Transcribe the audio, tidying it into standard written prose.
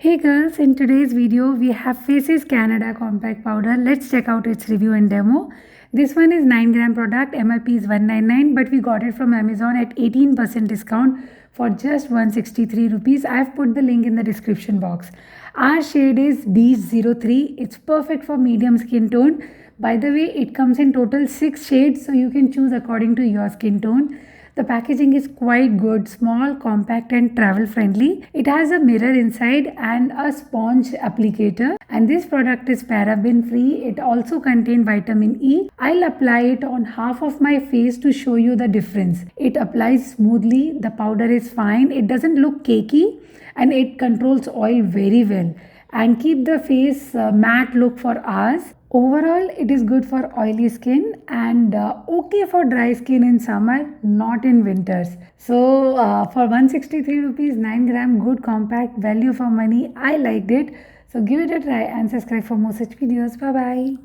Hey girls, in today's video we have FACESCANADA Compact Powder. Let's check out its review and demo. This one is 9 gram product, MRP is 199, but we got it from Amazon at 18% discount for just 163 rupees. I have put the link in the description box. Our shade is Beige 03. It's perfect for medium skin tone. By the way, it comes in total 6 shades, so you can choose according to your skin tone. The packaging is quite good, small, compact and travel friendly. It has a mirror inside and a sponge applicator, and this product is paraben free. It also contains vitamin E. I'll apply it on half of my face to show you the difference. It applies smoothly, the powder is fine, it doesn't look cakey and it controls oil very well and keep the face matte look for hours. Overall, it is good for oily skin and okay for dry skin in summer, not in winters. So for 163 rupees, 9 gram, good compact, value for money. I liked it. So give it a try and subscribe for more such videos. Bye bye.